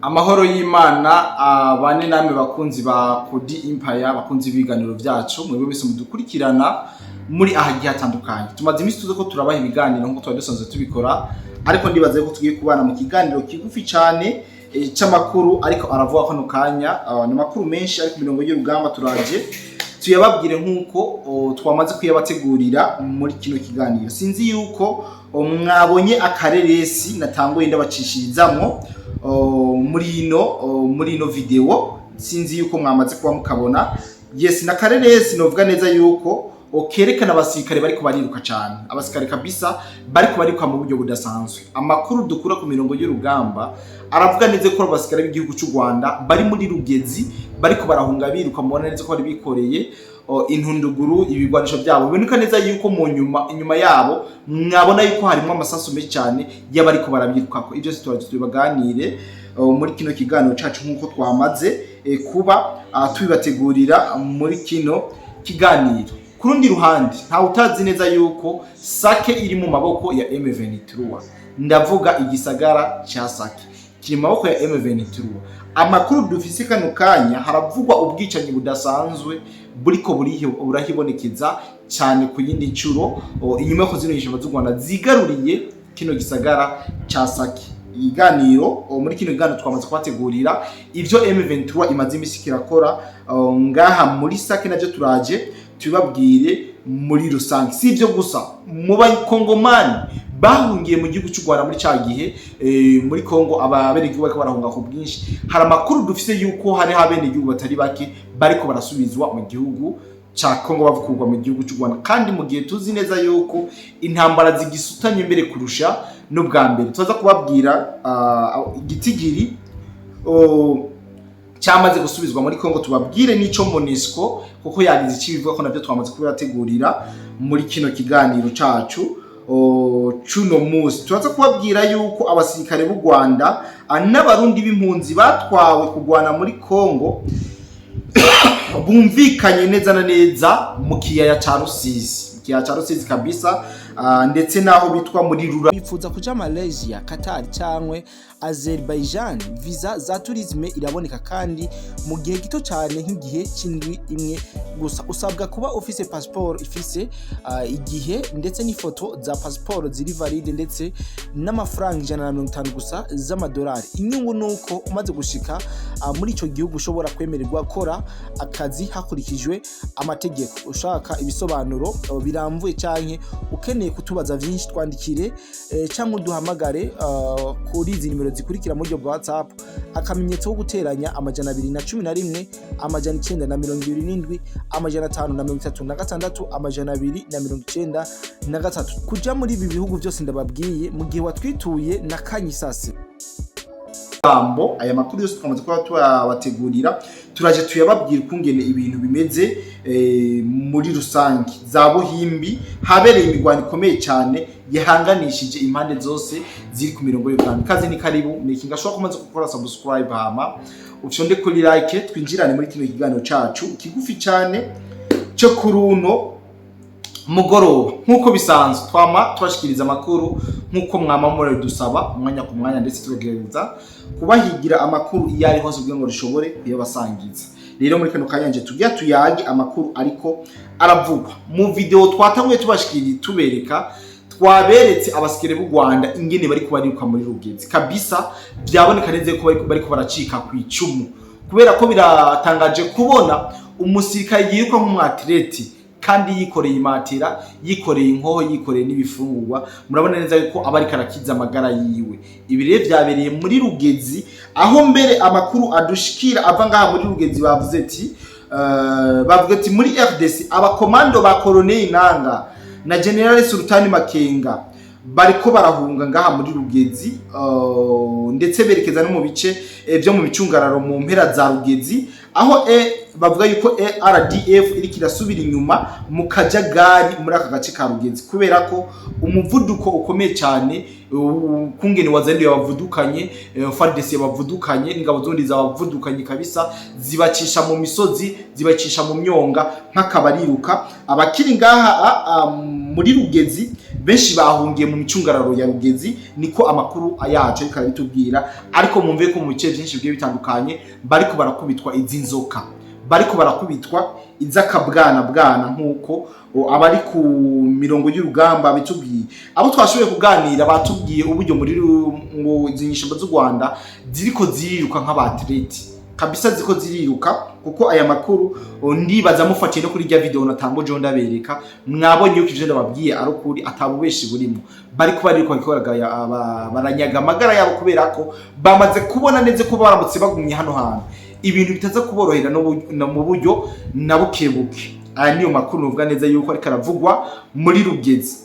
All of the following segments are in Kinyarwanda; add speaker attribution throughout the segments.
Speaker 1: Amahoro y'Imana bane namwe bakunzi ba Kodi Empire, bakunzi ibiganiro byacu mwebwe bise mudukurikirana muri ahagiye hatandukanye. Tumaze imisi tuze ko turabaha ibiganiro nko twari dusanzwe tubikora, ariko ndibaze ko tugiye kubana mu kiganiro kigufi cyane c'amakuru ariko aravuga ko no kanya ni makuru menshi ariko mirongo y'urugamba turaje tuyababwire nkuko twamaze kuyabategurira muri kino kiganiro. Sinzi yuko mwabonye akareresi natanguye ndabacishirizamwo muri ino video, sinzi yuko mwamaze kuba mukabona. Yes, na kareresi novuga neza yuko kerekana abasirikare bariko bariruka cyane, abasirikare kabisa bariko bariruka mu buryo budasanzwe. Amakuru dukura ku mirongo y'urugamba aravuga neza ko abasirikare b'igihugu cy'u Rwanda bari muri Rugezi bariko barahunga biruka, mubona neza ko bari bikoreye intunduguru ibigwanisho byabo. Biboneka neza yuko mu inyuma yabo mwabona yuko harimo amasasu menshi cyane y'abariko barabirukako. Ibyo tubaganire muri kino kiganiro cacu nkuko twamaze kuba tubibategurira muri kino kiganiro. Kurundi ruhande nta utazi neza yuko Sake iri mu maboko ya M23. Ndavuga igisagara cha Sake kiri mu maboko ya M23. Amakuru dufise kano kanya haravugwa ubwicanyi budasanzwe buriko burahibonekeza cyane ku yindi ncuro inyuma ko zino yishima z'u Rwanda zigaruriye kino gisagara cha Sake. Iganiro muri kino gano twamaze kwategurira ivyo M23 imaze imisi kirakora ngaha muri Sake, navyo turaje tubabwire muri rusange. Si ivyo gusa, mu bakongomani bahungiye mu gihugu cy'u Rwanda muri ca gihe muri Kongo ababenegihugu bariko barahunga ku bwinshi, hari amakuru dufise yuko hari abenegihugu batari bake bariko barasubizwa mu gihugu ca Kongo bavukurwa mu gihugu cy'u Rwanda, kandi mu gihe tuzi neza yuko intambara zigisutanye mbere kurusha n'ubwa mbere. Tuza kubabwira igitigiri cyamaze gusubizwa muri Kongo, tubabwire n'ico MONUSCO kuko yagize ikibivuga ko navyo twamaze kubategurira muri kino kiganiro cacu cuno musi. Tuza kubabwira yuko abasirikare b'u Rwanda n'abarundi b'impunzi batwawe kugwana muri Kongo bumvikanye neza na neza mu kiyaya ca Rusizi, kiyaya ca Rusizi kabisa, ndetse naho bitwa muri Rura.
Speaker 2: Bifuza kuja Malaysia, Qatar cyangwe Azerbaijan, visa za tourisme iraboneka kandi mu gihe gito cyane nk'igihe cy'indwi imwe gusa. Usabwa kuba office passport ifise igihe ndetse n'ifoto za passport ziri valide ndetse n'amafaranga 150 gusa z'amadolari. Inyungu nuko umaze gushika muri ico gihugu ushobora kwemererwa gukora akazi hakurikijwe amategeko. Ushaka ibisobanuro biramvuye canke ukeneye kutubaza vyinshi, twandikire cyangwa duhamagare kuri izi nimero zikurikira mu buryo bwa WhatsApp: akamenyetso ko guteranya 211 927 536 293. Kuja muri ibi bihugu byose ndababwiye mu gihe watwituye na Kanyisase.
Speaker 1: Aya makuru yose twamaze kuba tubategurira, turaje tuyababwira ukungene ibintu bimeze muri rusange. Za Buhimbi habereye imigwano ikomeye cyane yihanganishije impande zose ziri ku mirongo y'urugamba. Kaze ni karibu, making ashobora kumaze gukora subscribe hama uconde kuri like, twinjirane muri kino kiganiro cacu kigufi cyane cyo kuruno mugoroba. Nkuko bisanzwe twama twashikiriza amakuru nkuko mwama muri dusaba umwanya ku mwanya, ndetse tugereza kubahigira amakuru iyo ari hose ubwo ngo rishobore kuyabasangiza. Rero muri kano kanya nje tujya tuyage amakuru ariko aravugwa mu video twatanguye tubashikiri tubereka, twaberetse abasikere b'u Rwanda ingene bari kubariruka muri Rugezi kabisa. Byaboneka neze ko bari kubaracika ku icumu, kubera ko biratangaje kubona umusirikare yiruka nk'umwatleti kandi yikoreye imatira, yikoreye inkoho, yikoreye n'ibifungurwa. Murabona neza yuko abari karakiza amagara yiwe. Ibire byabereye muri Rugezi, aho mbere amakuru adushikira ava ngaha muri Rugezi bavuze ati muri RDC abakomando ba Colonel Nanga na General Sultani Makenga bariko barahunga ngaha muri Rugezi, ndetse berekeza no mu bice byo mu bicungararo mu mpera za Rugezi, aho bavuga yuko RDF iri kirasubira inyuma mu kajagari muri aka gace ka Rugezi, kubera ko umuvuduko ukomeye cyane kungene wazende yabavudukanye, FARDC yabavudukanye, ingabo zondi zabavudukanye kabisa, zibacisha mu misozi, zibacisha mu myonga nk'akabariruka. Abakiri ngaha muri Rugezi benshi bahungiye mu micungararo ya Rugezi, niko amakuru yacu ariko arabitubwira. Ariko mumve ko mu bice byinshi bigiye bitandukanye bariko barakubitwa izi nzoka, bariko barakubitwa izakabwana nkuko abari ku mirongo y'urugamba bitubwiye. Abo twashoboye kuganira batubwiye uburyo muri ngo izinyishamba z'u Rwanda ziriko ziriruka nk'abatleti kabisa, ziko ziriruka, kuko aya makuru ndibaza mufatiye no kuri rya video natango jo ndabereka, mwabonye yuko ivyo ndababwiye ari ukuri atabubeshi burimo. Bariko bikoraga baranyaga amagara yabo kubera ko bamaze kubona neze ko baramutse bagumye hano hantu ibintu bitaza kuborohera no mu buryo na bukebuke. Aya niyo makuru nuvuga neza yuko ariko aravugwa muri Rugezi.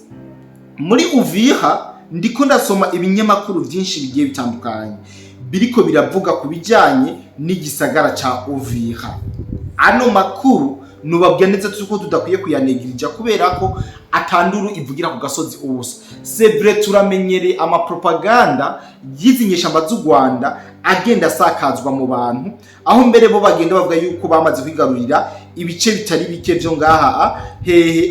Speaker 1: Muri Uvira ndiko ndasoma ibinyamakuru byinshi bigiye bitandukanye biriko biravuga ku bijanye n'igisagara ca Uvira. Ano makuru nubabwira neza tuko tudakwiye kuyanegirija kubera ko atanduru ivugira ku gasozi ubusa. C'est vrai turamenyere ama propaganda yizinyeshamba z'u Rwanda agenda asakazwa mu bantu, aho mbere bo bagenda bavuga yuko bamaze kwigarurira ibice bitari bike byo ngaha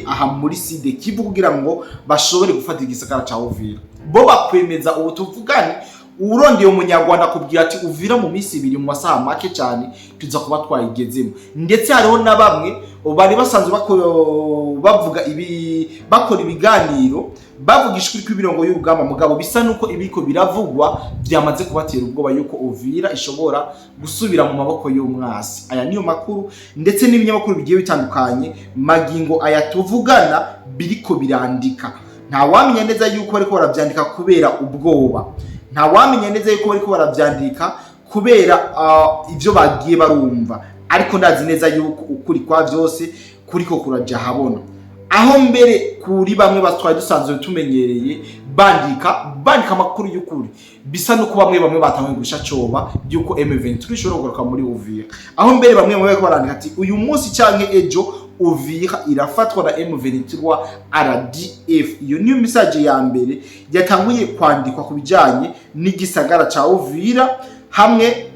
Speaker 1: aha muri Sud Kivu kugira ngo bashobore gufata igisagara ca Uvira. Bo bakwemeza ubu tuvugane urondeye umunyarwanda kubwira ati Uvira mu minsi 2 mu masaha make cyane tuza kuba twayigezemo. Ndetse hariho na bamwe bari basanzwe bavuga bakora ibiganiro bavugishwe ku mirongo y'urugamba, mugabo bisa nuko ibiko biravugwa byamaze kubatera ubwoba yuko Uvira ishobora gusubira mu maboko y'umwasi. Aya niyo makuru ndetse n'ibinyamakuru bigiye bitandukanye magingo aya tuvugana biriko birandika. Nta wamenya neza yuko bariko baravyandika kubera ubwoba, nta wamenya neza yuko bariko baravyandika kubera ivyo bagiye barumva, ariko ndazi neza yuko ukuri kwa vyose kuriko kuraja habona. Aho mbere kuri bamwe batwaye dusanzwe tumenyereye bandika amakuru y'ukuri, bisa nuko bamwe batangiye gusha coba yuko M23 ishobora kugaruka muri Uvira. Aho mbere bamwe bariko barandika ati uyu munsi canke ejo Uvira irafatwa na M23 RDF. Iyo niyo message ya mbere yatanguye kwandikwa ku bijanye n'igisagara ca Uvira hamwe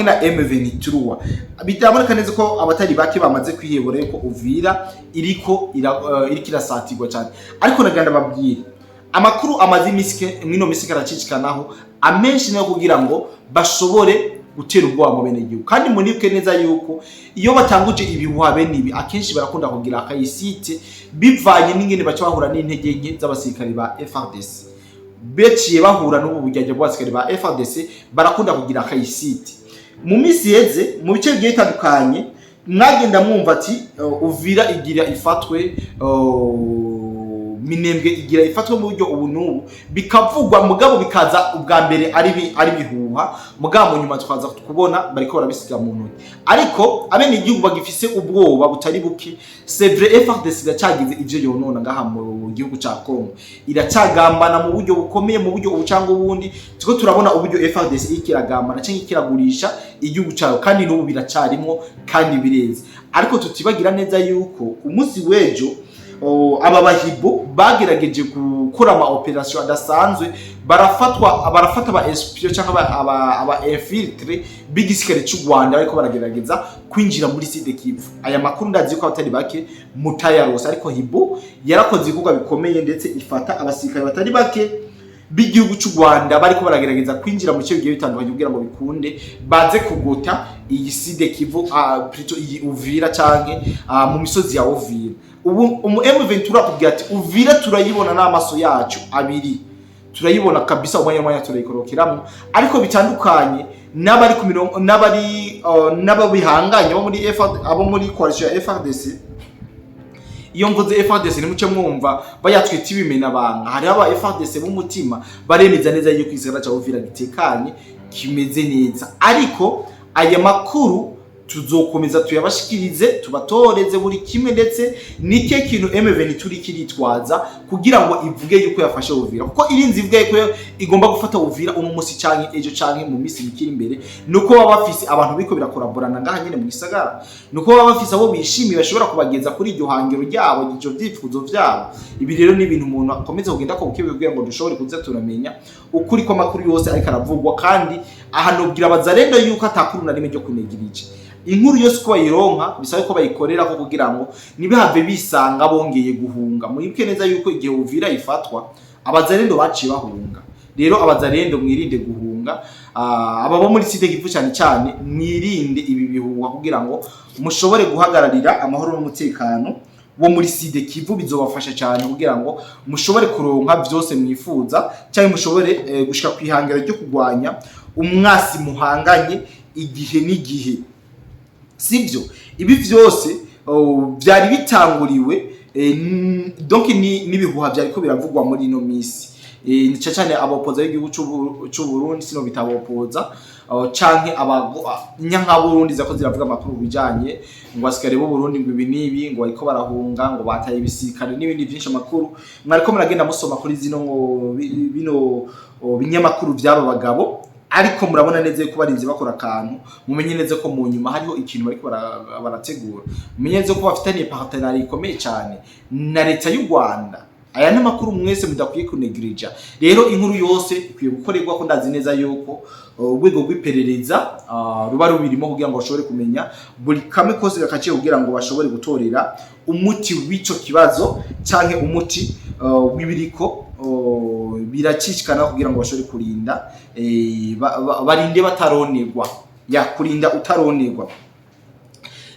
Speaker 1: na M23. Bitaboneka neza ko abatari bake bamaze kwihebora yuko Uvira iriko irasatirwa cyane. Ariko naganda babwire amakuru amazi mwino misike aracicikanaho amenshi nayo kugira ngo bashobore gutera ubwoba mu bene gihugu. Kandi munibwe neza yuko iyo batanguje ibihuha bene ibi akenshi barakunda kugira akayisite bivanye n'ingene baca bahura n'intege nke z'abasirikari ba FARDC. Beciye bahura n'ubu bujyaje bw'abasirikari ba FARDC barakunda kugira akayisite. Mu misi yeze mu bice bigiye bitandukanye mwagenda mwumva ati Uvira igira ifatwe, Minembwe igira ifatwe mu buryo ubu n'ubu bikavugwa, mugabo bikaza ubwa mbere ari bihuha, mugabo nyuma twaza kubona bariko barabisiga mu ntoki. Ariko abene igihugu bagifise ubwoba butari buke. C'est vrai FARDC iracagize ivyo yonona ngaha mu gihugu ca Congo, iracagambana mu buryo bukomeye, mu buryo ubucanga ubundi tuko turabona uburyo FARDC ikiragambana canke ikiragurisha igihugu cyayo, kandi n'ubu biracarimo kandi bireze. Ariko tutibagira neza yuko umunsi wejo aba bahibo bagerageje gukora ama operation adasanzwe, barafata aba espion cyangwa aba infiltre bigisikare cy'u Rwanda ariko baragerageza kwinjira muri Sud Kivu. Aya makuru ndazi ko abatari bake mutayarose, ariko hibo yarakoze ibikorwa bikomeye ndetse ifata abasirikare batari bake b'igihugu cy'u Rwanda bariko baragerageza kwinjira mu cyo gihe bitandukanye kugira ngo bikunde baze kugota iyi Sud Kivu, plutôt iyi Uvira canke mu misozi ya Uvira. Ubu M23 akubwira ati Uvira turayibona n'amaso yacu abiri, turayibona kabisa, umwanya turayikorokeramo. Ariko bitandukanye n'abari ku mirongo n'ababihanganye abo muri coalition ya FARDC. Iyo mvuze FARDC ni muce mwumva bayatwita ibimena banga, hari aba FARDC b'umutima baremeza neza yuko igisagara ca Uvira gitekanye kimeze neza. Ariko aya makuru tuzokomeza tuyabashikirize, tubatoreze buri kimwe, ndetse nike kintu M23 kiritwaza kugira ngo ivuge yuko yafashe Uvira, kuko irinzi ivuge yuko igomba gufata Uvira uno munsi canke ejo canke mu misi mikiri imbere. Nuko baba bafise abantu biko birakoraborana ngaha nyene mu gisagara, nuko baba bafise abo bishimiye bashobora kubageza kuri iryo hangiro ryabo, ico vyifuzo vyabo. Ibi rero ni ibintu umuntu akomeza kugenda ko bukebuye ngo dushobore kuza turamenya ukuri ko makuru yose ariko aravugwa. Kandi ahanobwira abazarendo yuko atakuru na rimwe ryo kunegirije. inkuru yose ko bayironka bisaba ko bayikorera ko kugira ngo nibihave bisanga bongeye guhunga. Mwibuke neza yuko igihe Uvira ifatwa abazarendo baciye bahunga. Rero abazarendo mwirinde guhunga, ababo muri site Kivu cyane cyane mwirinde ibi bihuha kugira ngo mushobore guhagararira amahoro n'umutekano wo muri site Kivu. Bizobafasha cyane kugira ngo mushobore kuronka byose mwifuza cyangwa mushobore gushika kwihangira ryo kugwanya umwasi muhanganye igihe n'igihe. Sibyo ibi byose byari bitanguriwe donc nibihuha byari ko biravugwa muri ino misi. Ni cyane abopoza y'igihugu cy'u Burundi sino bitabopoza canke nyanka Burundi zako ziravuga amakuru bijanye ngo asikare bo Burundi ngo ibi nibi ngo ariko barahunga ngo bataye ibisikane n'ibindi byinshi amakuru mwariko muragenda musoma kuri zino bino binyamakuru by'aba bagabo. Ariko murabona neza ko barinze bakora akantu, mumenye neza ko mu nyuma hariho ikintu bariko barategura, mumenye neza ko bafitaniye partenariat ikomeye cyane na leta y'u Rwanda. Aya ni makuru mwese mudakwiye kunegrija. Rero inkuru yose ikwiye gukorerwa ko ndazi neza yuko urwego rw'iperereza ruba rubirimo kugira ngo bashobore kumenya buri kamwe kose gakaciye kugira ngo bashobore gutorera umuti w'ico kibazo canke umuti w'ibiriko biracishikana kugira ngo bashobore kurinda barinde bataronerwa, ya kurinda utaronerwa.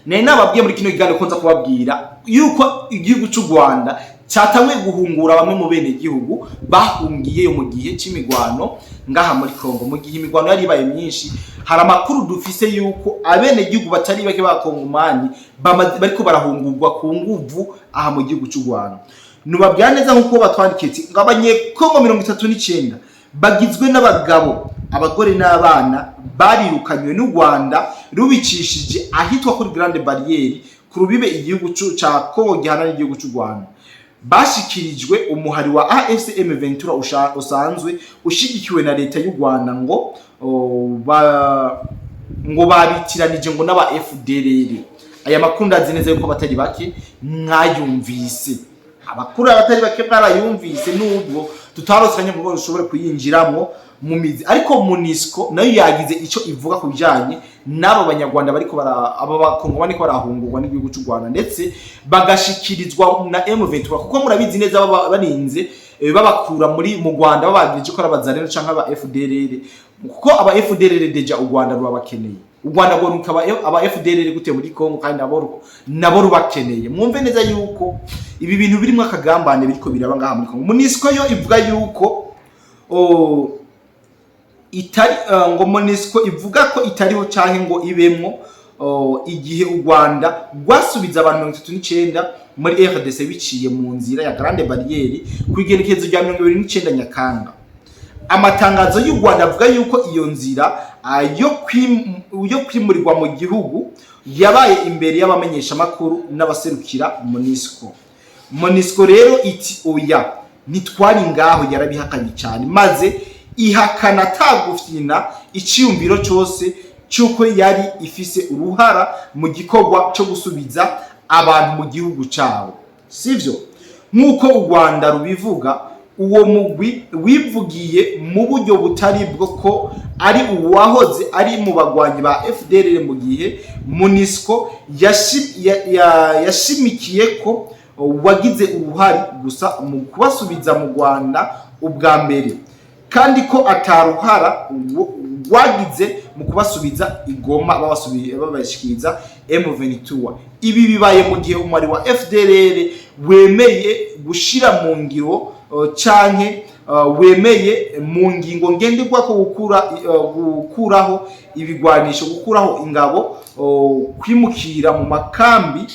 Speaker 1: Nababwiye muri kino kiganiro konza kubabwira yuko igihugu cy'u Rwanda cyatamwe guhungura bamwe mu bene gihugu bahungiye mu gihe c'imigwano ngaha muri Kongo. Mu gihe imigwano yari ibaye myinshi, hari amakuru dufise yuko abene gihugu batari bake ba Kongomani bariko barahungurwa ku nguvu aha mu gihugu cy'u Rwanda. Nubabwira neza nkuko batwandikiye ngo abanyekongo 39 bagizwe n'abagabo, abagore n'abana barirukanywe n'u Rwanda rubicishije ahitwa kuri Grande Barriere ku rubibe igihugu ca Kongo gihana n'igihugu cy'u Rwanda. Bashikirijwe umuhari wa AFCM Ventura usanzwe ushigikiwe na leta y'u Rwanda ngo babitiranije ngo n'aba FDLR. Aya makuru ndazi neza yuko batari bake mwayumvise, abakuru abatari bake barayumvise, nubwo tutarosanye ngo ushobore kuyinjiramo mu mizi. Ariko MONUSCO nayo yagize ico ivuga ku bijanye n'abo banyarwanda bariko abo bakongomani ko barahungurwa n'igihugu cy'u Rwanda ndetse bagashikirizwa na M23, kuko murabizi neza barinze babakura mu Rwanda babagirije ko abazareno canke aba FDLR, kuko aba FDLR deja u Rwanda rubakeneye. U Rwanda ngo rukaba aba FDLR gute muri Kongo kandi nabo rubakeneye. Mwumve neza yuko ibi bintu birimo akagambane biriko biraba ngaha muri Kongo. MONUSCO yo ivuga yuko ngo MONUSCO ivuga ko itariho canke ngo ibemwo igihe u Rwanda rwasubiza abantu 39 muri RDC biciye mu nzira ya Grande Barriere kwigenekezo rya 29 Nyakanga. Amatangazo y'u Rwanda avuga yuko iyo nzira yo kwimurirwa mu gihugu yabaye imbere y'abamenyesha makuru n'abaserukira MONUSCO. MONUSCO rero iti oya nitwari ngaho, yarabihakanye cyane maze ihakana tagufina iciyumviro cyose cyuko yari ifise uruhara mu gikorwa cyo gusubiza abantu mu gihugu cyabo. Sivyo nkuko u Rwanda rubivuga, uwo mugwi wivugiye mu buryo butari bwo ko ari uwahoze ari mu bagwanyi ba FDLR mu gihe MONUSCO yashimikiye ko wagize uruhari gusa mu kubasubiza mu Rwanda ubwa mbere, kandi ko ataruhara rwagize mu kubasubiza igoma babashikiriza M23. Ibi bibaye mu gihe umwari wa FDLR wemeye gushira mu ngiro canke wemeye mu ngingo ngenderwa ko gukuraho ibigwanisho, gukuraho ingabo, kwimukira mu makambi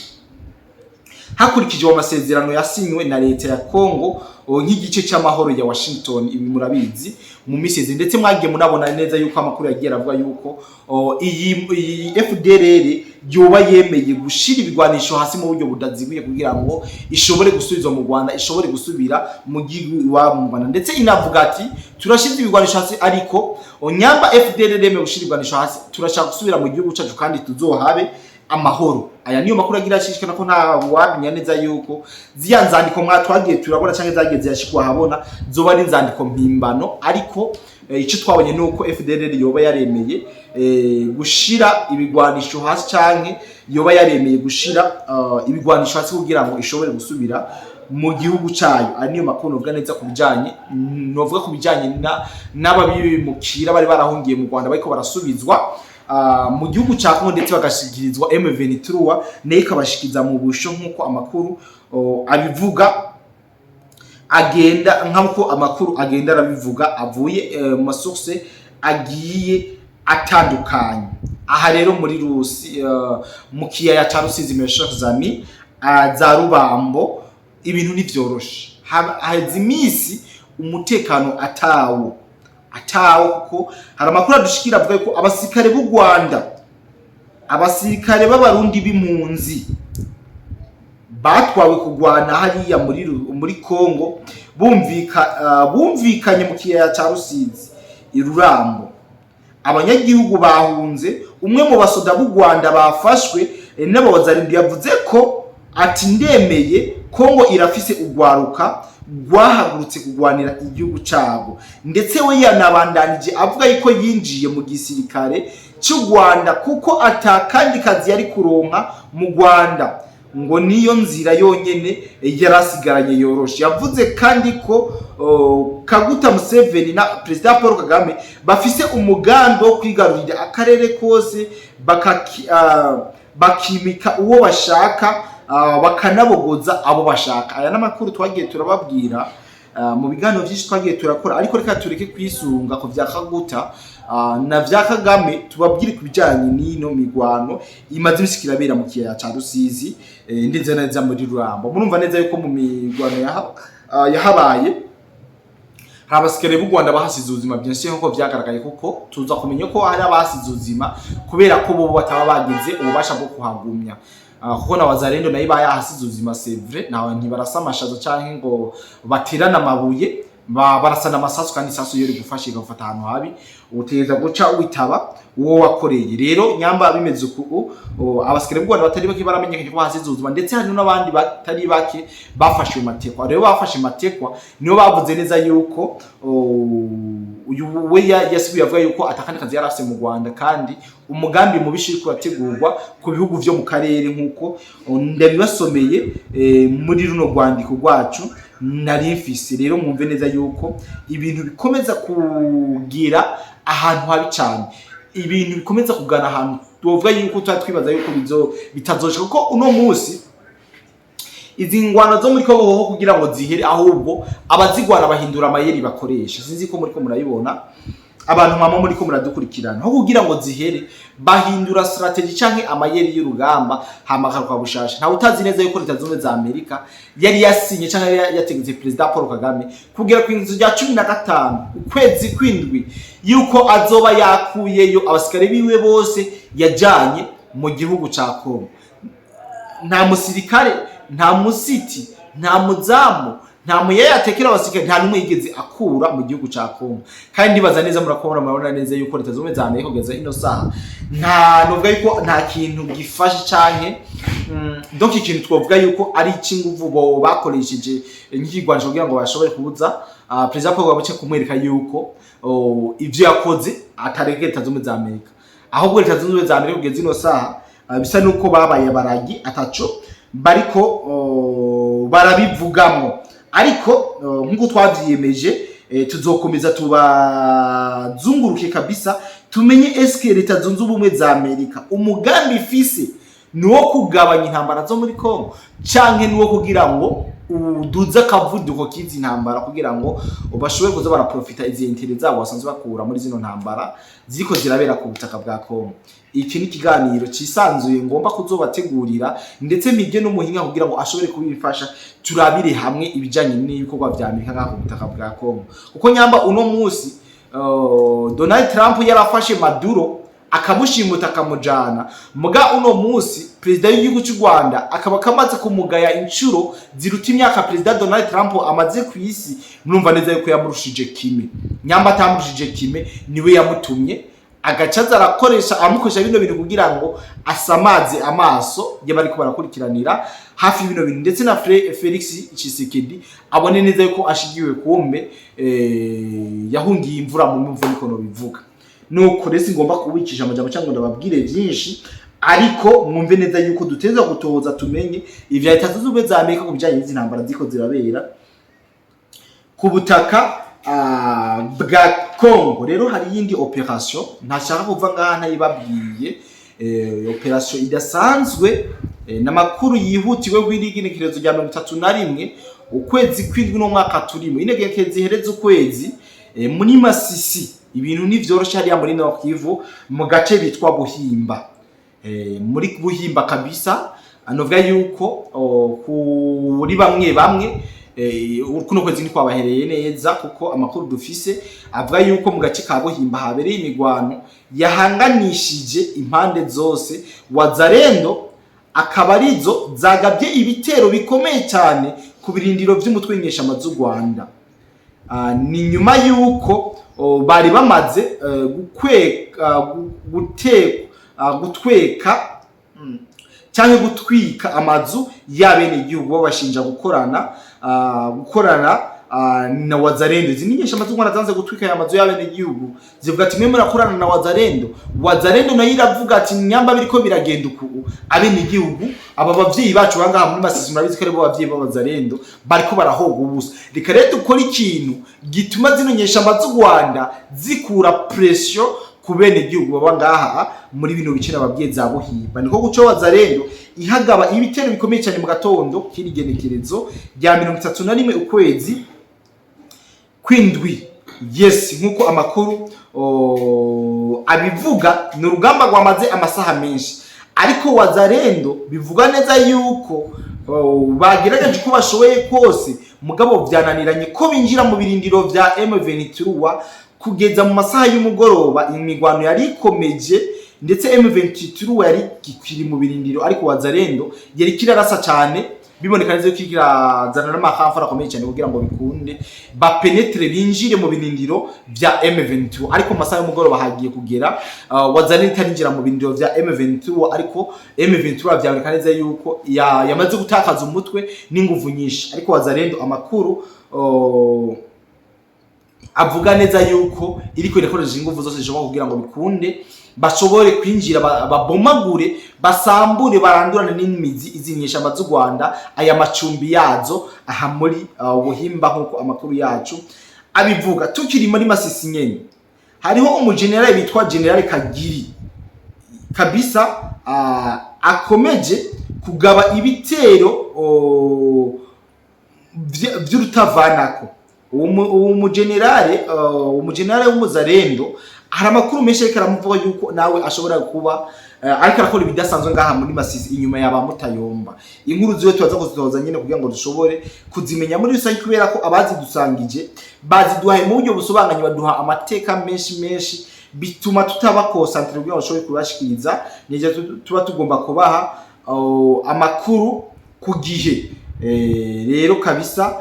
Speaker 1: hakurikije amasezerano yasinywe na leta ya Kongo nk'igice cy'amahoro ya Washington. Ibi murabizi mu misezi, ndetse mwagiye munabona neza yuko amakuru yagiye avuga yuko iyi FDLR yoba yemeye gushira ibigwanisho hasi mu buryo budaziguye kugira ngo ishobore gusubizwa mu Rwanda, ishobore gusubira mu gihugu iwabo mu Rwanda, ndetse inavuga ati turashize ibigwanisho hasi ariko nyamba FDLR yemeye gushira ibigwanisho hasi turashaka gusubira mu gihugu cyacu kandi tuzohabe amahoro. Aya niyo makuru agira ashishikana ko nta wamenya neza yuko ziya nzandiko mwatwagiye turabona cyangwa zageze yashikwa habona zoba ari nzandiko mpimbano, ariko icyo twabonye nuko FDLR yoba yaremeye gushira ibigwanisho hasi canke yoba yaremeye gushira ibigwanisho hasi kugira ngo ishobore gusubira mu gihugu cayo. Ari niyo makuru novuga neza kubijanye novuga kubijanye n'ababimukira bari barahungiye mu Rwanda bariko barasubizwa mu gihugu ca Kongo ndetse bagashikirizwa M23 nayo ikabashikiza mu busho nk'uko amakuru abivuga agenda nk'uko amakuru agenda arabivuga avuye mu masource agiye atandukanye. Aha rero muri Rusi mu kiyaya ca Rusizi meshazami za Rubambo ibintu nivyoroshe, hazi imisi umutekano atawo kuko hari amakuru adushikira avuga ko abasirikare b'u Rwanda, abasirikare b'abarundi b'impunzi batwawe kugwana hariya muri Kongo bumvikanye mu kiyaya ca Rusizi irurambo. Abanyagihugu bahunze, umwe mu basoda b'u Rwanda bafashwe n'abawazarindi yavuze ko ati ndemeye Kongo irafise ugwaruka rwahagurutse kugwanira igihugu cabo, ndetse we yanabandanije avuga yuko yinjiye mu gisirikare cy'u Rwanda kuko atakandi kazi yari kuronka mu Rwanda, ngo niyo nzira yonyene yarasigaranye yoroshe. Yavuze kandi ko Kaguta Museveni na President Paul Kagame bafise umugambi wo kwigarurira akarere kose bakimika uwo bashaka bakanabogoza abo bashaka. Aya n'amakuru twagiye turababwira mu biganiro byinshi twagiye turakora, ariko reka tureke kwisunga ko vya Kaguta na vya Kagame tubabwire kubijanye n'ino migwano imaze imishikira bera mu kiyaya ca Rusizi ndetse neza muri Rurambo. Murumva neza yuko mu migwano yahabaye hari abasirikare b'u Rwanda bahasize ubuzima byinshi nkuko vyagaragaye, kuko tuza kumenya ko hari abahasize ubuzima kubera ko bo bataba bagize ububasha bwo kuhagumya, kuko na wazarendo nayo bayahasize ubuzima c'est vrai, nawe ntibarasa amashazo canke ngo baterana amabuye, barasana amasasu kandi isasu yori gufasha igafata ahantu habi utegeza guca witaba uwo wakoreye. Rero nyamba bimeze uko abasikere b'u Rwanda batari bake baramenyekanye ko bahasize ubuzima, ndetse hari n'abandi batari bake bafashe matekwa. Rero bafashe matekwa niyo bavuze neza yuko uyu we yasubiye avuga yuko atakandi kazi yarafise mu Rwanda, kandi umugambi mubishiri kurategurwa ku bihugu vyo mu karere nk'uko ndabibasomeye muri runo rwandiko rwacu nari mfise. Rero mwumve neza yuko ibintu bikomeza kugira ahantu habi cyane, ibintu bikomeza kugana ahantu tuvuga yuko twibaza yuko bitazosha, kuko uno munsi izi ngwana zo muri Kongo kugira ngo zihere, ahubwo abazigwana bahindura amayeri bakoresha. Sinzi ko muri ko murayibona abantu mama muri ko muradukurikirana, aho kugira ngo zihere bahindura strategy canke amayeri y'urugamba hamakaruka bushasha. Nta utazi neza yuko Leta Zunze za Amerika yari yasinye canke yategetse President Paul Kagame kugira ku inzu rya 15 ukwezi kwindwi yuko azoba yakuyeyo abasikare biwe bose yajanye mu gihugu ca Kongo. Nta musirikare, nta musiti, nta muzamu, nta muye yatekera abasikare, nta numwe yigeze akura mu gihugu ca Kongo. Kandi baza neza murakobora murabona neza yuko Leta Zunze za Amerika kugeza ino saha nta novuga yuko nta kintu gifashe canke donc ikintu twovuga yuko ari icinguvu bo bakoresheje nk'igwanjo kugira ngo bashobore kubuza President Paul Kagame kumwereka yuko ivyo yakoze atareke Leta Zunze za Amerika. Ahubwo Leta Zunze za Amerika kugeza ino saha bisa nuko babaye baragi ataco bariko barabivugamo, ariko nkuko twavyiyemeje tuzokomeza tubazunguruke kabisa tumenye eske Leta Zunze Ubumwe za Amerika umugambi ifise nuwo kugabanya intambara zo muri Kongo canke nuwo kugira ngo uduza kavuduko kizi intambara kugira ngo bashobore kuza baraprofita izi intérêts zabo basanzwe bakura muri zino ntambara ziko zirabera ku butaka bwa Kongo. Iki ni kiganiro cisanzuye ngomba kuzobategurira, ndetse mige n'umuhinga kugira ngo ashobore kubifasha turabire hamwe ibijanye n'ibikorwa vya Amerika ku butaka bwa Kongo. Kuko nyamba uno munsi Donald Trump yarafashe Maduro akamushimuta akamujana, muga uno munsi President w'igihugu cy'u Rwanda akaba kamaze kumugaya incuro ziruta imyaka President Donald Trump amaze ku isi. Murumva neza yuko yamurushije kime, nyamba atamurushije kime niwe yamutumye agacaza arakoresha amukoresha bino bintu kugira ngo asamaze amaso y'abari ko barakurikiranira hafi bino bintu, ndetse na Felix Tshisekedi abone neza yuko ashigiwe kumbe yahungiye imvura mu mvugo niko no bivuga. nuko resi ngomba kubicisha amajambo cyangwa ndababwire byinshi, ariko mwumve neza yuko duteza gutoza tumenye ivya Leta Zunze Ubumwe za Amerika kubijanye n'izi ntambara ziko zirabera ku butaka bwa Congo. Rero hari yindi operation ntashaka kuva ngaha ntayibabwiye, operation idasanzwe n'amakuru yihutiwe gw'irigenekerezo rya 31 ukwezi kw'indwi no mwaka turimo, inegerekezi hereza ukwezi muri Masisi. Ibintu nivyorosha hariya muri Nord Kivu mu gace bitwa Buhimba, muri Buhimba kabisa. Anovuga yuko kuri bamwe kuno kwezi ni kwabahereye neza, kuko amakuru dufise avuga yuko mu gace ka Buhimba habereye imigwano yahanganishije impande zose. Wazalendo akaba arizo zagabye ibitero bikomeye cyane ku birindiro by'umutwe w'inyeshamba z'u Rwanda. Ni nyuma yuko bari bamaze gutweka cyangwa gutwika amazu y'abene igihugu babashinja gukorana na Wazalendo. Zimenyesha z'u Rwanda zanze gutwika aya mazu y'abene igihugu, zivuga ati mwe murakorana na Wazalendo. Wazalendo nayo iravuga ati nyamba biriko biragenda uku abene igihugu aba bavyeyi bacu bangaha muri Masisi murabizi ko ari bo bavyeyi b'Abazalendo bariko barahoga ubusa. Reka rero dukora ikintu gituma zimenyesha z'u Rwanda zikura pressure ku bene igihugu baba ngaha muri bino bice nababwiye za Buhimba. Niko guco Wazalendo ihagaba ibitero bikomeye cyane mu gatondo k'irigenekerezo rya 31 ukwezi kw'indwi. Yes, nkuko amakuru abivuga ni urugamba rwamaze amasaha menshi, ariko Wazalendo bivuga neza yuko bagerageje ko bashoboye kose, mugabo byananiranye ko binjira mu birindiro vya M23 kugeza mu masaha y'umugoroba. Imigwano yari ikomeje ndetse M23 yari kikiri mu birindiro, ariko Wazalendo yari kirarasa cyane, biboneka neza ko kirazana n'amahafara akomeye cyane kugira ngo bikunde bapenetre binjire mu birindiro vya M23. Ariko mu masaha y'umugoroba hagiye kugera Wazalendo itarinjira mu birindiro vya M23, ariko M23 byaboneka neza yuko yamaze gutakaza umutwe n'inguvu nyinshi. Ariko Wazalendo amakuru avuga neza yuko iriko irakoresha inguvu zose zishobora kugira ngo bikunde bashobore kwinjira babomagure basambure barandurane n'imizi izinyesha z'u Rwanda aya macumbi yazo aha muri Buhimba. Nkuko amakuru yacu abivuga, tukiri muri Masisi nyene hariho umugenerali bitwa General Kagiri kabisa, akomeje kugaba ibitero vy'urutavanako. Umugenerali w'Umuzalendo hari amakuru menshi ariko aramuvuga yuko nawe ashobora kuba ariko arakora ibidasanzwe ngaha muri Masisi inyuma yaba Mutayomba. Inkuru ziwe tubaza kuzitoza nyine kugira ngo dushobore kuzimenya muri rusange, kubera ko abazi dusangije baziduhaye mu buryo busobanganye, baduha amateka menshi bituma tutaba concentré kugira ngo dushobore kubashikiriza. Nije tuba tugomba kubaha amakuru ku gihe. Rero kabisa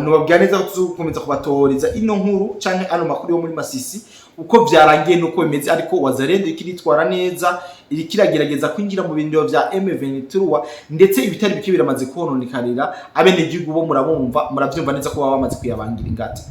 Speaker 1: nubabwira neza ko tuzokomeza kubatoreza ino nkuru canke ano makuru yo muri Masisi uko byarangiye nuko bimeze. Ariko Wazalendo ikiritwara neza, irikiragerageza kwinjira mu bindiro vya M23 ndetse ibitari bike biramaze kononekarira abene igihugu bo muravyumva neza ko baba bamaze kuyabangira ingata.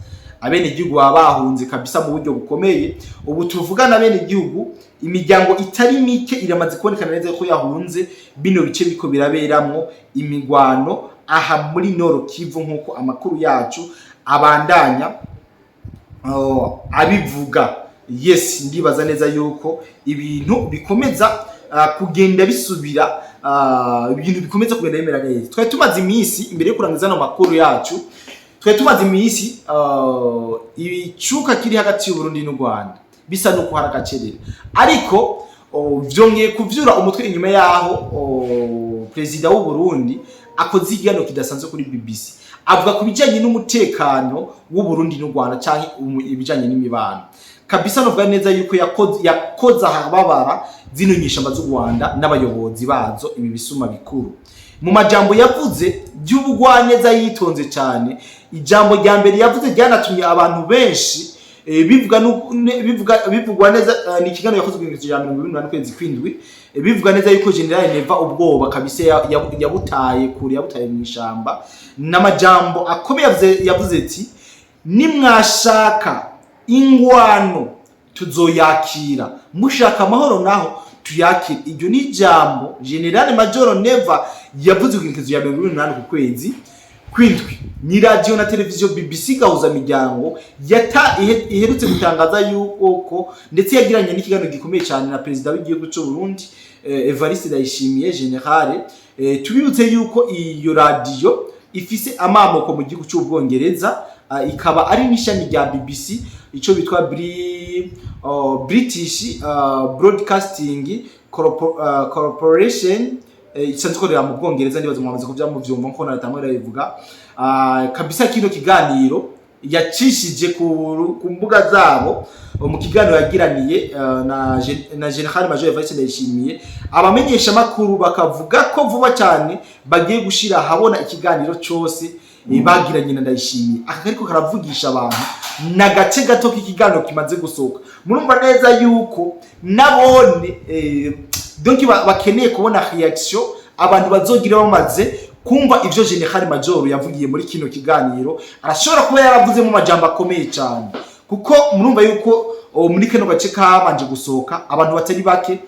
Speaker 1: Abene igihugu baba bahunze kabisa mu buryo bukomeye. Ubu tuvugana abene igihugu imiryango itari mike iramaze kubonekana neza ko yahunze bino bice biko biraberamwo imigwano aha muri Nord Kivu, nkuko amakuru yacu abandanya abivuga. Yes, ndibaza neza yuko ibintu bikomeza kugenda bisubira, ibintu bikomeza kugenda bimera neza. Twari tumaze iminsi imbere yo kurangiza no makuru yacu, twari tumaze iminsi ibicuka kiri hagati y'u Burundi n'u Rwanda bisa no kuhara gacerera, ariko vyongeye kuvyura umutwe inyuma yaho president w'u Burundi akoze igihano kidasanzwe kuri BBC, avuga ku bijanye n'umutekano w'u Burundi n'u Rwanda canke ibijanye n'imibano kabisa. Novuga neza yuko yakoze ahababara zino nyeshamba z'u Rwanda n'abayobozi bazo ibi bisuma bikuru. Mu majambo yavuze by'ubugwaneza yitonze cyane, ijambo rya mbere yavuze ryanatumye abantu benshi bivugwa neza. Ni ikiganiro yakozwe mu gihe 2028 kwezi kw'indwi, bivuga neza yuko General Neva ubwoba kabisa yabutaye kure, yabutaye mu ishamba. N'amajambo akomeye yavuze ati nimwashaka ingwano tuzoyakira, mushaka amahoro naho tuyakire. Iryo ni ijambo General Major Neva yavuze ku igenekerezo ya 28 ku kwezi kwindwi. Ni radio na televiziyo BBC Gahuzamiryango iherutse gutangaza yuko ndetse yagiranye n'ikiganiro gikomeye cyane na perezida w'igihugu cy'u Burundi Evariste Ndayishimiye General. Tubibutse yuko iyo radio ifise amamoko mu gihugu cy'u Bwongereza, ikaba ari n'ishami rya BBC ico bitwa British Broadcasting Corporation, isanzwe ikorera mu Bwongereza. Ndibaza mwamaze kuvyamuvyumva nko natamwe rayivuga. Kabisa kino kiganiro yacishije ku mbuga zabo mu kiganiro yagiraniye na General Major Evariste Ndayishimiye. Abamenyesha makuru bakavuga ko vuba cyane bagiye gushira habona ikiganiro cyose bagiranye na Ndayishimiye. Aka kariko karavugisha abantu na gace gato k'ikiganiro kimaze gusohoka. Murumva neza yuko nabone donc bakeneye kubona reaction abantu bazogira bamaze kumva ivyo General Major yavugiye muri kino kiganiro. Arashobora kuba yaravuze mu majambo akomeye cyane, kuko murumva yuko muri kino gace kabanje gusohoka abantu batari bake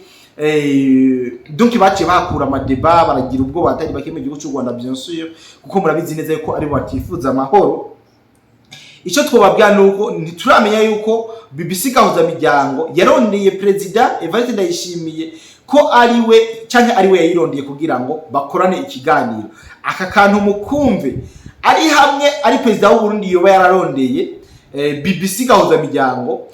Speaker 1: donc baciye bakura amadeba, baragira ubwo batari bake mu gihugu cy'u Rwanda bien sûr, kuko murabizi neza yuko ari batifuza amahoro. Ico twobabwira nuko ntituramenya yuko BBC Gahuzamiryango yarondeye President Evariste Ndayishimiye ko ariwe canke ariwe yayirondeye kugira ngo bakorane ikiganiro. Aka kantu mukumve, ari hamwe ari President w'u Burundi yoba yararondeye BBC Gahuzamiryango,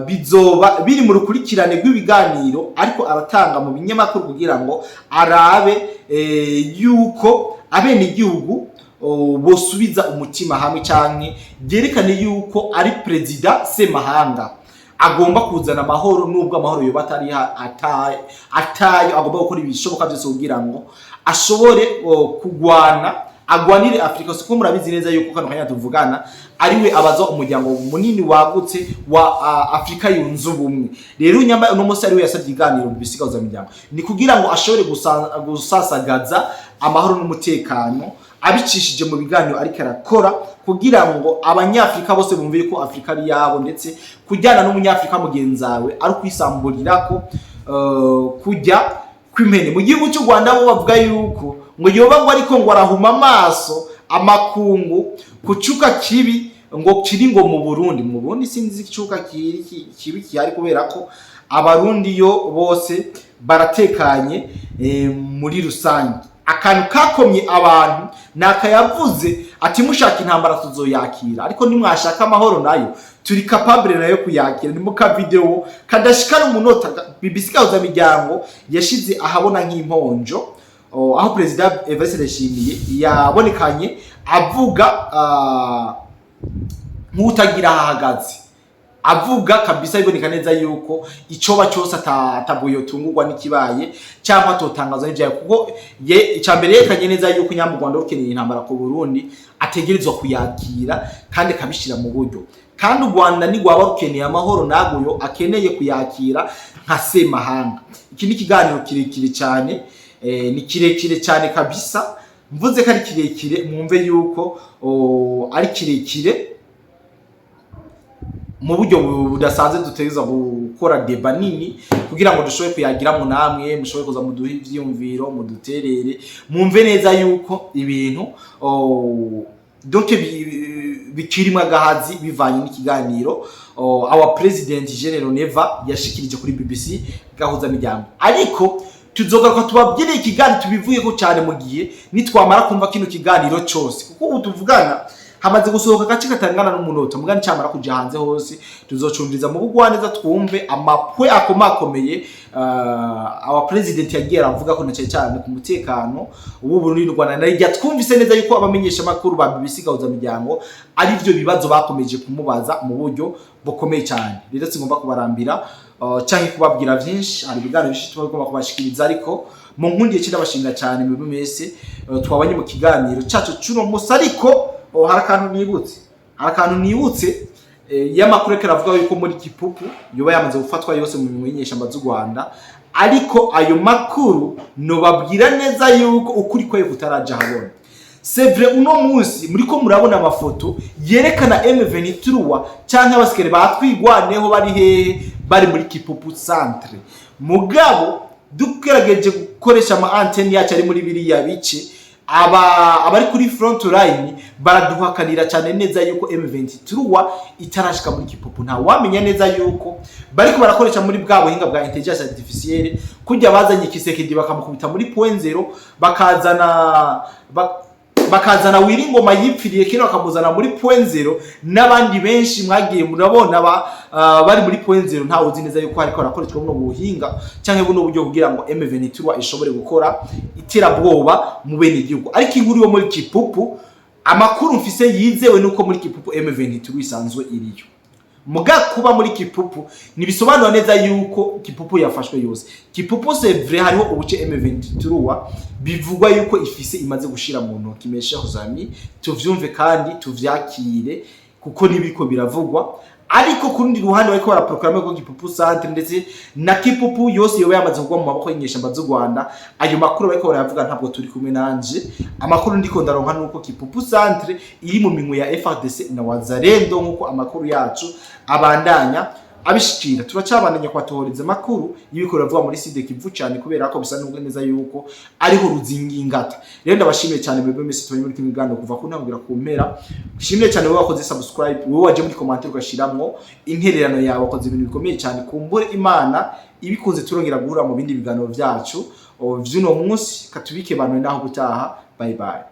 Speaker 1: bizoba biri mu rukurikirane rw'ibiganiro ariko aratanga mu binyamakuru kugira ngo arabe yuko abene igihugu bosubiza umutima hamwe canke byerekane yuko ari President semahanga agomba kuzana amahoro, nubwo amahoro yoba atari atayo agomba gukora ibishoboka byose kugira ngo ashobore kugwana agwanire Afrika. Siko murabizi neza yuko kano kanya tuvugana ariwe abaza umuryango munini wagutse wa Afrika yunze ubumwe. Rero nyamba uno munsi ariwe yasabye iganiro mu BBC Gahuzamiryango ni kugira ngo ashobore gusasagaza amahoro n'umutekano abicishije mu biganiro ariko arakora, kugira ngo abanyafrika bose bumve ko Afrika ari yabo, ndetse kujyana n'umunyafrika mugenzawe ari kwisamburirako kujya kw'impene. Mu gihugu cy'u Rwanda bo bavuga yuko ngo yoba ngo ariko ngo arahuma amaso amakungu kucuka kibi ngo kiri ngo mu Burundi sinzi icuka kibi kihari, kubera ko abarundi yo bose baratekanye muri rusange. Akantu kakomye abantu nakayavuze ati mushaka intambara tuzoyakira, ariko nimwashaka amahoro nayo turi capable nayo kuyakira. Ni muka video kadashikana umunota BBC Gahuzamiryango yashize ahabona nk'imponjo, aho President Evariste Ndayishimiye yabonekanye avuga nk'utagira ahagaze, avuga kabisa iboneka neza yuko icoba cyose atabuyo tungurwa n'ikibaye cyangwa totangaza n'ibyaye, kuko icambere yekanye neza yuko nyambu Rwanda rukeneye intambara ku Burundi ategerezwa kuyakira kandi kabishira mu buryo. Kandi u Rwanda ni gwaba rukeneye amahoro naguyo akeneye kuyakira nka semahanga. Iki ni kiganiro kirekire cyane, ni kirekire cyane kabisa. Mvuze ko ari kirekire mwumve yuko ari kirekire mu buryo budasanzwe. Dutegeza gukora deba nini kugira ngo dushobore kuyagira mu namwe, mushobore kuza mu duhe ivyumviro, mu duterere, mwumve neza yuko ibintu donc bikirimwa gahazi bivanye n'ikiganiro our President General Neva yashikirije kuri BBC Gahuzamiryango. Ariko tuzogaruka tubabwire ikiganiro tubivuye ko cyane mu gihe nitwamara kumva kino kiganiro cyose, kuko ubu tuvugana hamaze gusohoka gace katangana n'umunota mugani cyamara kuja hanze hose. Tuzocumviriza mu bugwaneza twumve amapwe akomakomeye our President yagiye aravuga ko nace cyane ku mutekano w'u Burundi n'u Rwanda. Narijya twumvise neza yuko abamenyesha makuru ba BBC Gahuzamiryango ari byo bibazo bakomeje kumubaza mu buryo bukomeye cyane. Rero singomba kubarambira cyangwa kubabwira byinshi, hari biganiro bishitwa bagomba kubashikiriza, ariko mu nkundiye cy'abashinga cyane mu bimese twabanye mu kiganiro cyacu cy'uno musa. Ariko hari akantu nibutse y'amakuru karavuga yuko muri Kipupu yoba yamaze gufatwa yose mu bimenyesha z'u Rwanda, ariko ayo makuru no babwira neza yuko ukuri kwayo kutaraja habona. C'est vrai, uno munsi muriko murabona amafoto yerekana M23 cyangwa abasikere batwigwaneho bari hehe bari muri Kipupu Centre. Mugabo dukerageje gukoresha ama antenne yacu ari muri biriya bice, abari kuri front line baraduhakanira cyane neza yuko M23 itarashika muri Kipupu. Nta wamenya neza yuko bariko barakoresha muri bwa buhinga bwa intelligence artificielle kujya bazanye Kisekedi bakamukubita muri point 0 bakazana Wiringoma yipfiriye kino bakamuzana muri point 0 n'abandi benshi mwagiye murabona bari muri point 0 nta uzi neza yuko hariko barakoreshwa buno buhinga canke buno buryo kugira ngo M23 ishobore gukora iterabwoba mu bene igihugu. Ariko inkuru yo muri Kipupu, amakuru mfise yizewe nuko muri Kipupu M23 isanzwe iriyo. Muga kuba muri Kipupu nibisobanura neza yuko Kipupu yafashwe yose. Kipupu c'est vrai hariho ubuce M23 bivugwa yuko ifise imaze gushira mu ntoki mesheho zami, tuvyumve kandi tuvyakire kuko nibiko biravugwa. Ariko kurundi ruhande bariko baraprograme ko Kipupu Centre ndetse na Kipupu yose yoba yamaze kugwa mu maboko y'inyeshamba z'u Rwanda. Ayo makuru bariko baravuga ntabwo turi kumwe nanje. Amakuru ndiko ndaronka nuko Kipupu Centre iri mu minwe ya FARDC na Wazalendo nkuko amakuru yacu abandanya abishikira. Turacabandanya kwatohoreza makuru y'ibikora vuba muri Sud Kivu cyane kubera ko bisa n'ubwo neza yuko ariho ruzingingata. Rero ndabashimiye cyane mwebwe mwese tubanye muri kimigano kuva ku ntambira ku mpera. Shimire cyane wowe wakoze subscribe, wowe waje muri commentaire ugashiramwo intererano yawe, wakoze ibintu bikomeye cyane. Kumbure Imana ibikunze turongera guhura mu bindi biganiro byacu vy'uno munsi. Katubike bantu naho gutaha. Bye bye.